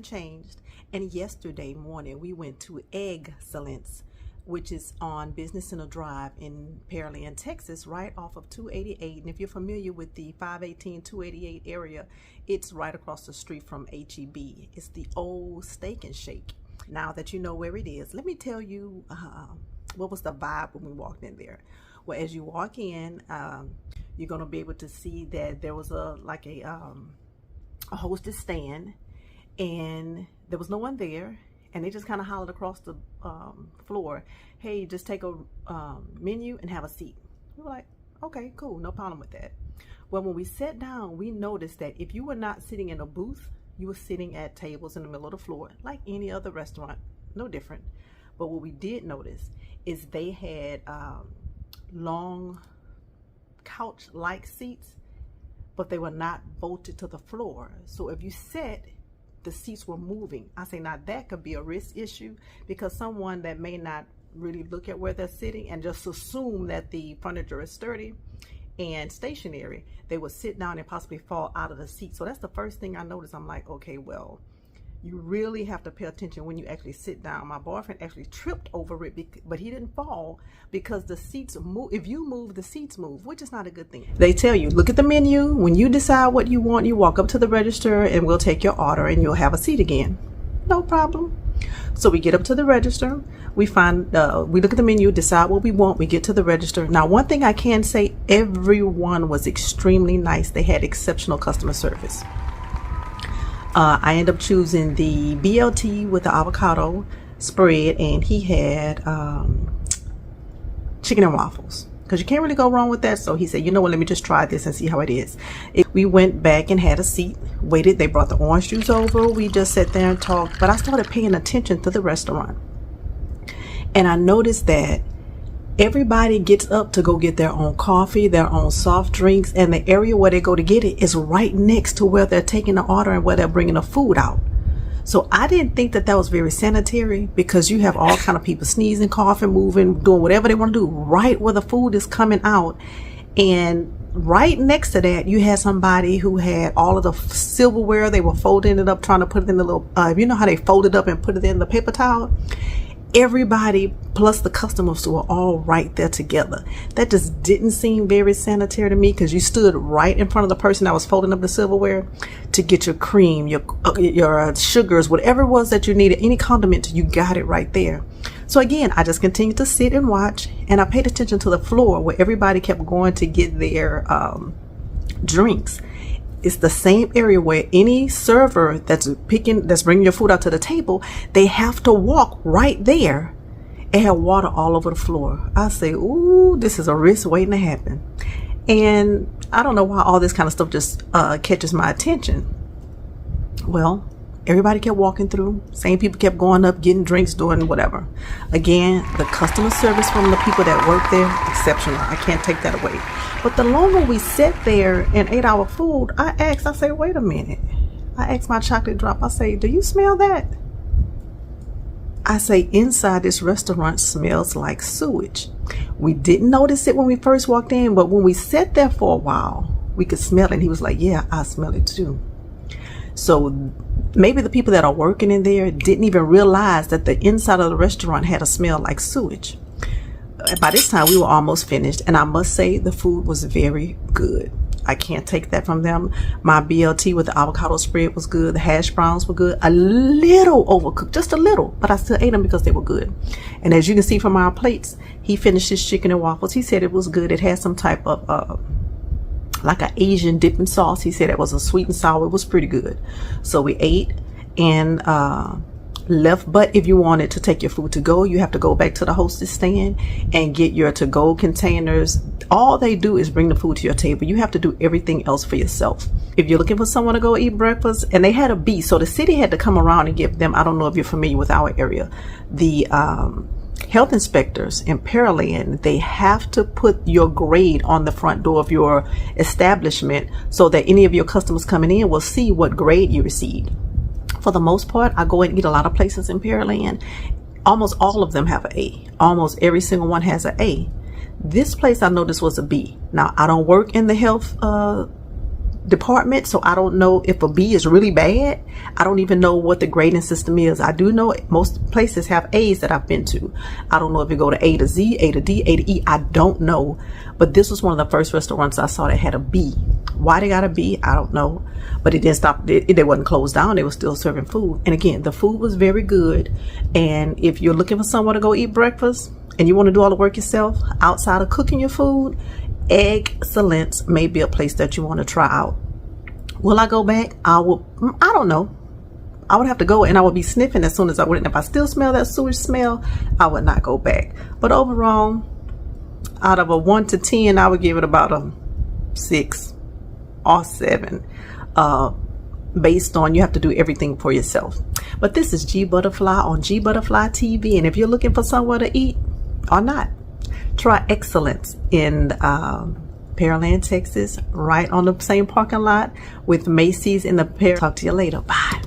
hasn't changed. And yesterday morning we went to Eggcellence, which is on Business Center Drive in Pearland, Texas, right off of 288. And if you're familiar with the 518, 288 area, it's right across the street from HEB. It's the old Steak and Shake. Now that you know where it is, let me tell you what was the vibe when we walked in there. Well, as you walk in, you're going to be able to see that there was a hostess stand, and there was no one there. And they just kind of hollered across the floor, hey, just take a menu and have a seat. We were like, okay, cool, no problem with that. Well, when we sat down, we noticed that if you were not sitting in a booth, you were sitting at tables in the middle of the floor, like any other restaurant, no different. But what we did notice is they had long couch-like seats, but they were not bolted to the floor. So if you sat, the seats were moving. I say, now that could be a risk issue, because someone that may not really look at where they're sitting and just assume that the furniture is sturdy and stationary, they would sit down and possibly fall out of the seat. So that's the first thing I noticed. I'm like, okay, well, you really have to pay attention when you actually sit down. My boyfriend actually tripped over it, but he didn't fall because the seats move. If you move, the seats move, which is not a good thing. They tell you, look at the menu. When you decide what you want, you walk up to the register and we'll take your order and you'll have a seat again. No problem. So we get up to the register. We look at the menu, decide what we want. We get to the register. Now, one thing I can say, everyone was extremely nice. They had exceptional customer service. I ended up choosing the BLT with the avocado spread, and he had chicken and waffles, because you can't really go wrong with that. So he said, you know what, let me just try this and see how it is. We went back and had a seat, waited. They brought the orange juice over. We just sat there and talked, but I started paying attention to the restaurant, and I noticed that everybody gets up to go get their own coffee, their own soft drinks, and the area where they go to get it is right next to where they're taking the order and where they're bringing the food out. So I didn't think that was very sanitary, because you have all kind of people sneezing, coughing, moving, doing whatever they want to do right where the food is coming out. And right next to that, you had somebody who had all of the silverware. They were folding it up, trying to put it in the little, you know how they fold it up and put it in the paper towel? Everybody plus the customers were all right there together. That just didn't seem very sanitary to me, because you stood right in front of the person that was folding up the silverware to get your cream, your sugars, whatever it was that you needed, any condiment, you got it right there. So again, I just continued to sit and watch, and I paid attention to the floor where everybody kept going to get their drinks. It's the same area where any server that's bringing your food out to the table, they have to walk right there and have water all over the floor. I say, ooh, this is a risk waiting to happen. And I don't know why all this kind of stuff just catches my attention. Well, everybody kept walking through. Same people kept going up, getting drinks, doing whatever. Again, the customer service from the people that work there, exceptional. I can't take that away. But the longer we sat there and ate our food, I say, wait a minute. I asked my chocolate drop, I say, do you smell that? I say, inside this restaurant smells like sewage. We didn't notice it when we first walked in, but when we sat there for a while, we could smell it. And he was like, yeah, I smell it too. So maybe the people that are working in there didn't even realize that the inside of the restaurant had a smell like sewage. By this time, we were almost finished, and I must say the food was very good. I can't take that from them. My BLT with the avocado spread was good. The hash browns were good. A little overcooked, just a little, but I still ate them because they were good. And as you can see from our plates, he finished his chicken and waffles. He said it was good. It had some type of like an Asian dipping sauce. He said it was a sweet and sour. It was pretty good. So we ate and left. But if you wanted to take your food to go, you have to go back to the hostess stand and get your to-go containers. All they do is bring the food to your table. You have to do everything else for yourself. If you're looking for someone to go eat breakfast, and they had a B, so the city had to come around and give them, I don't know if you're familiar with our area, the health inspectors in Pearland, they have to put your grade on the front door of your establishment so that any of your customers coming in will see what grade you received. For the most part, I go and eat a lot of places in Pearland. Almost all of them have an A. Almost every single one has an A. This place I noticed was a B. Now, I don't work in the health department, so I don't know if a B is really bad. I don't even know what the grading system is. I do know most places have A's that I've been to. I don't know if you go to A to Z, A to D, A to E. I don't know. But this was one of the first restaurants I saw that had a B. Why they got a B, I don't know. But it didn't stop. They wasn't closed down. They were still serving food. And again, the food was very good. And if you're looking for somewhere to go eat breakfast and you want to do all the work yourself outside of cooking your food, Eggcellence may be a place that you want to try out. Will I go back? I don't know. I would have to go, and I would be sniffing as soon as I went. And if I still smell that sewage smell, I would not go back. But overall, out of a 1 to 10, I would give it about a 6 or 7. Based on you have to do everything for yourself. But this is GButterfly on GButterfly TV, and if you're looking for somewhere to eat or not, try Eggcellence in Pearland, Texas, right on the same parking lot with Macy's in the Talk to you later. Bye.